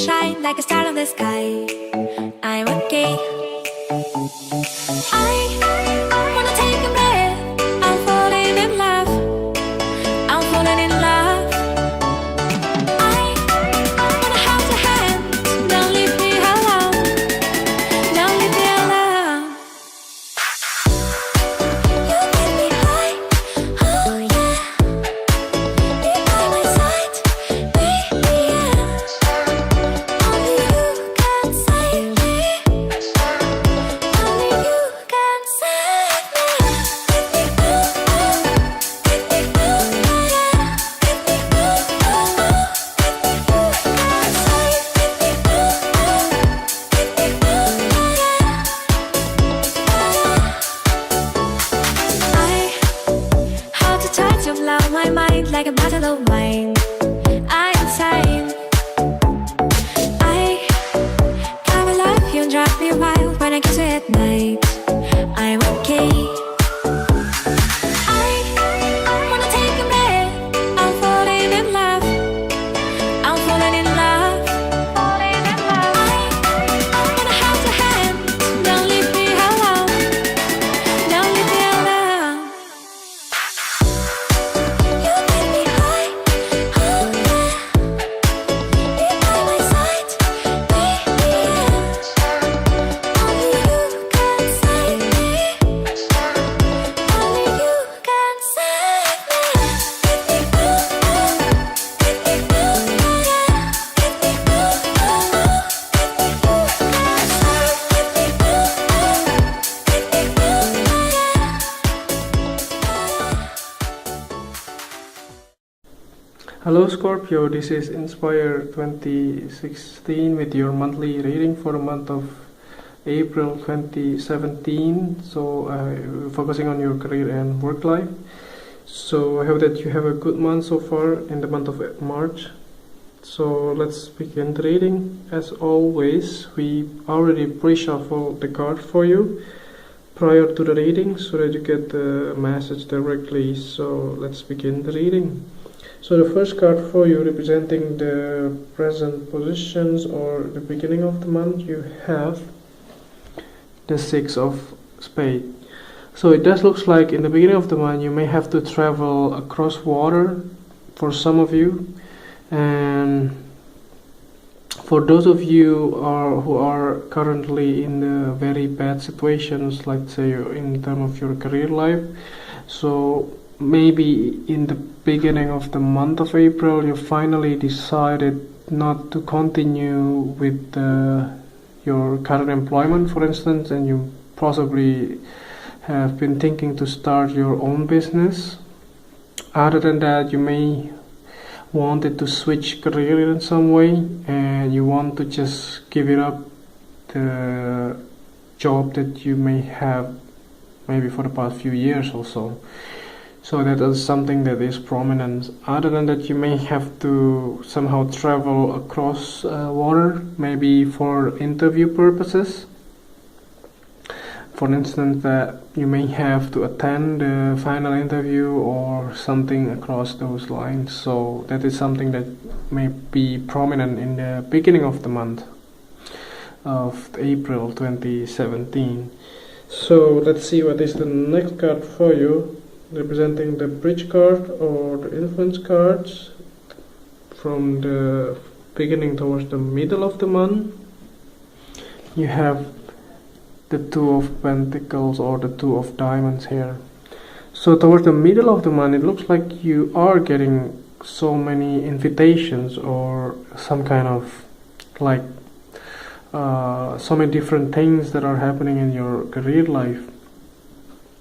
shine like a star in the sky. I'm okay. I wanna take a breath. I'm falling in love. I'm falling in love. I wanna hold your hand. Don't leave me alone. Don't leave me alone. You get me high. Oh yeah. Be by my side, baby. Yeah. Only you can save me. Only you can save me. How to touch of love, my mind like a bottle of wine. I'm insane. I gotta love you and drive me wild when I kiss you at night. I'm okay. I wanna take a breath. I'm falling in love. I'm falling in love. Falling in love. I wanna hold your hand. Don't leave me alone. Don't leave me alone. You get me high. Oh yeah. Be by my side, baby. Yeah. Only you can save me. Only you can save Hello Scorpio, this is Inspire 2016 with your monthly reading for the month of April 2017. So focusing on your career and work life. So I hope that you have a good month so far in the month of March. So let's begin the reading. As always, we already pre-shuffle the card for you prior to the reading so that you get the message directly. So let's begin the reading. So the first card for you, representing the present positions or the beginning of the month, you have the Six of Spades. So it does look like in the beginning of the month you may have to travel across water for some of you, and for those of you who are currently in the very bad situations, let's say in terms of your career life, so maybe in the beginning of the month of April you finally decided not to continue with your current employment, for instance, and you possibly have been thinking to start your own business. Other than that, you may wanted to switch career in some way and you want to just give it up the job that you may have maybe for the past few years or so. So that is something that is prominent. Other than that, you may have to somehow travel across water, maybe for interview purposes. For instance, that you may have to attend the final interview or something across those lines. So that is something that may be prominent in the beginning of the month of April 2017. So let's see what is the next card for you, representing the Bridge card or the Influence cards from the beginning towards the middle of the month. You have the Two of Pentacles or the Two of Diamonds here. So towards the middle of the month it looks like you are getting so many invitations or some kind of like so many different things that are happening in your career life.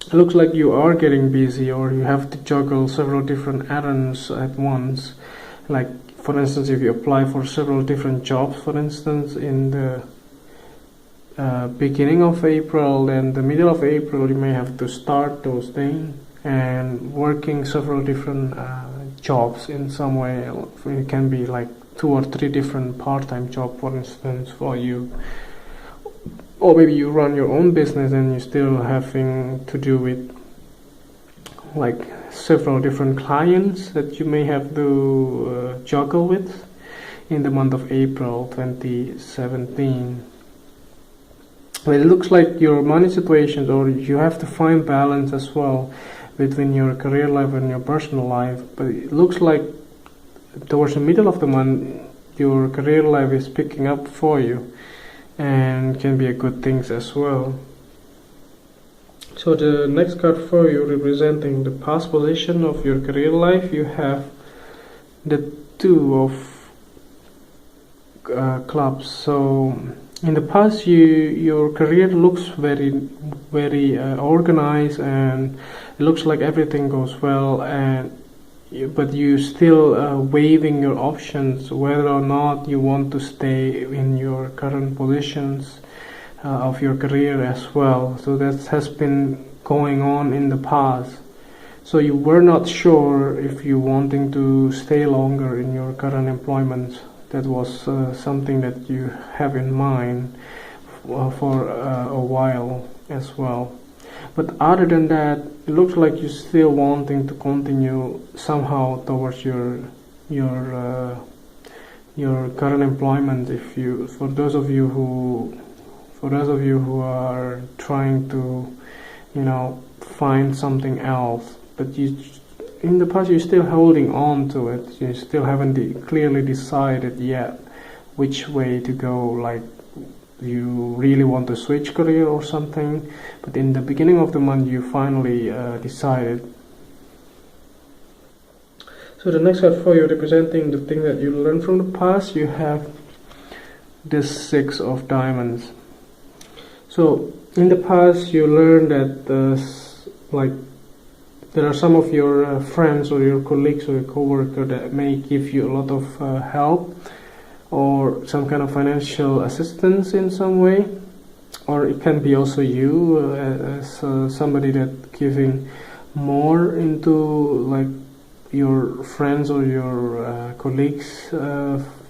It looks like you are getting busy or you have to juggle several different errands at once. Like for instance, if you apply for several different jobs, for instance, in the beginning of April, then the middle of April you may have to start those things and working several different jobs in some way. It can be like 2 or 3 different part-time jobs, for instance, for you. Or maybe you run your own business and you're still having to do with like several different clients that you may have to juggle with. in the month of April 2017. Well, it looks like your money situations, or you have to find balance as well between your career life and your personal life. But it looks like towards the middle of the month, your career life is picking up for you, and can be a good thing as well. So the next card for you, representing the past position of your career life, you have the Two of Clubs. So in the past, your career looks very organized, and it looks like everything goes well, but you still weighing your options whether or not you want to stay in your current positions of your career as well. So that has been going on in the past. So you were not sure if you wanting to stay longer in your current employment. That was something that you have in mind for a while as well. But other than that, it looks like you're still wanting to continue somehow towards your current employment. For those of you who are trying to, find something else, but in the past you're still holding on to it. You still haven't clearly decided yet which way to go. Like, you really want to switch career or something, but in the beginning of the month you finally decided. So the next card for you, representing the thing that you learned from the past, you have the Six of Diamonds. So in the past you learned that there are some of your friends or your colleagues or your co-worker that may give you a lot of help or some kind of financial assistance in some way, or it can be also you as somebody that giving more into your friends or your colleagues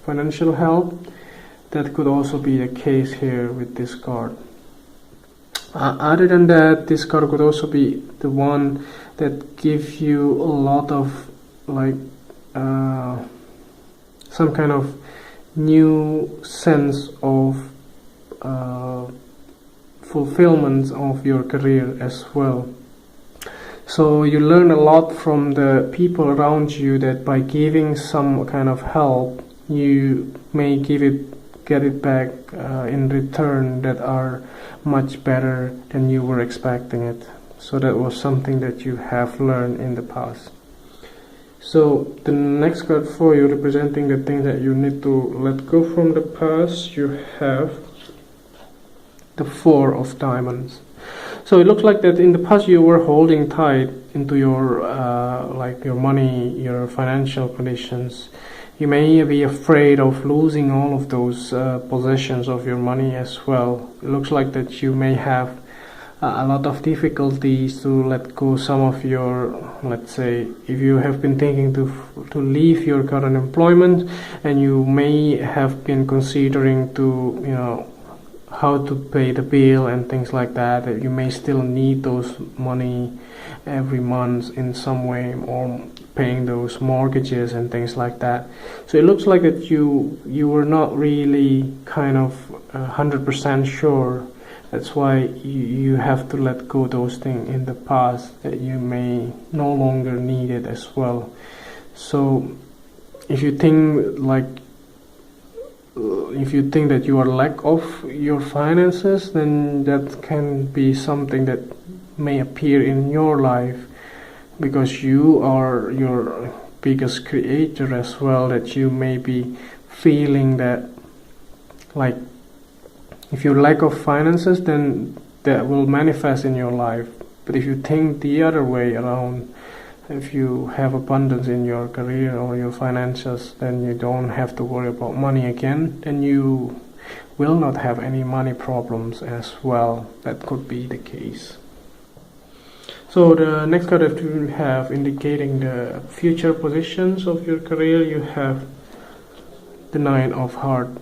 financial help. That could also be the case here with this card. Other than that, this card could also be the one that gives you a lot of some kind of new sense of fulfillment of your career as well. So you learn a lot from the people around you, that by giving some kind of help, you may get it back in return that are much better than you were expecting it. So that was something that you have learned in the past. So the next card for you, representing the things that you need to let go from the past, you have the Four of Diamonds. So it looks like that in the past you were holding tight into your your money, your financial conditions. You may be afraid of losing all of those possessions of your money as well. It looks like that you may have a lot of difficulties to let go some of your, let's say, if you have been thinking to leave your current employment, and you may have been considering to, how to pay the bill and things like that, that you may still need those money every month in some way, or paying those mortgages and things like that. So it looks like that you were not really kind of 100% sure. That's why you have to let go those things in the past that you may no longer need it as well. So if you think that you are lack of your finances, then that can be something that may appear in your life, because you are your biggest creator as well, that you may be feeling that if you lack of finances, then that will manifest in your life. But if you think the other way around, if you have abundance in your career or your finances, then you don't have to worry about money again, then you will not have any money problems as well. That could be the case. So the next card that you have indicating the future positions of your career, you have the Nine of Hearts.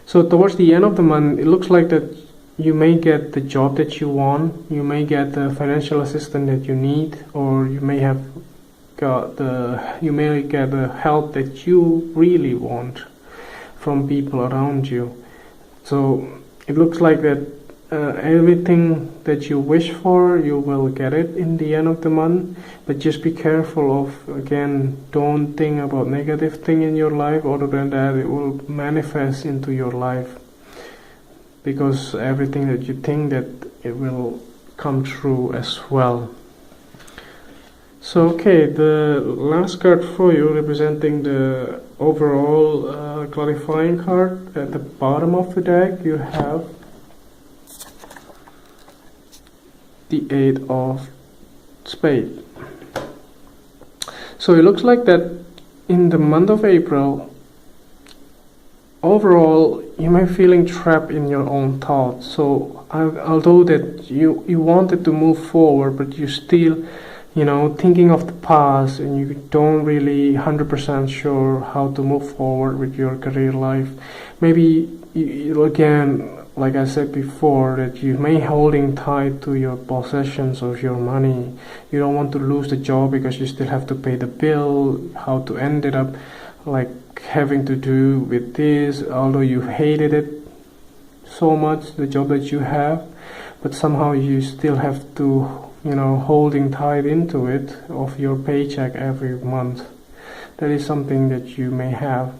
So towards the end of the month, it looks like that you may get the job that you want, you may get the financial assistance that you need, or you may have you may get the help that you really want from people around you. So it looks like that everything that you wish for, you will get it in the end of the month. But just be careful of, again, don't think about negative thing in your life. Other than that, it will manifest into your life, because everything that you think, that it will come true as well. So okay, the last card for you, representing the overall clarifying card. At the bottom of the deck you have the 8 of Spades. So it looks like that in the month of April, overall you may be feeling trapped in your own thoughts. So although that you wanted to move forward, but you still thinking of the past, and you don't really 100% sure how to move forward with your career life. Maybe you again, like I said before, that you may holding tight to your possessions of your money. You don't want to lose the job because you still have to pay the bill. How to end it up like having to do with this, although you hated it so much, the job that you have, but somehow you still have to holding tight into it of your paycheck every month. That is something that you may have.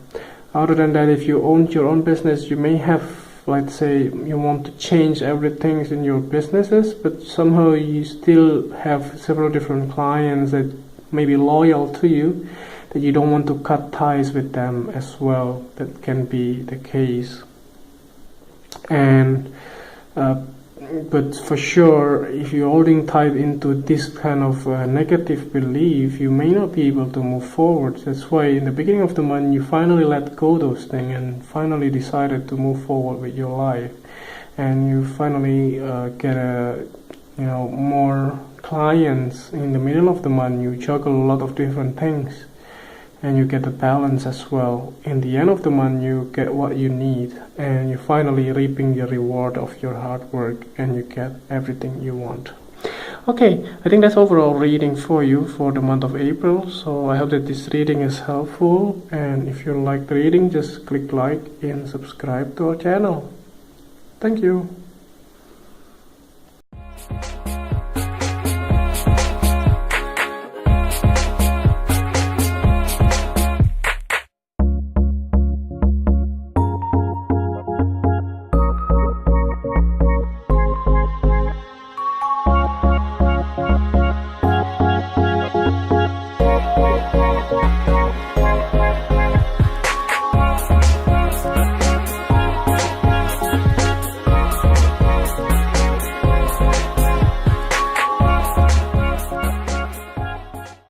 Other than that, if you own your own business, you may have, let's say, you want to change everything in your businesses, but somehow you still have several different clients that may be loyal to you, that you don't want to cut ties with them as well. That can be the case. And but for sure, if you're holding tight into this kind of negative belief, you may not be able to move forward. That's why in the beginning of the month you finally let go those things and finally decided to move forward with your life, and you finally get more clients. In the middle of the month you juggle a lot of different things, and you get the balance as well. In the end of the month you get what you need, and you're finally reaping the reward of your hard work, and you get everything you want. Okay, I think that's overall reading for you for the month of April. So I hope that this reading is helpful, and if you like the reading, just click like and subscribe to our channel. Thank you.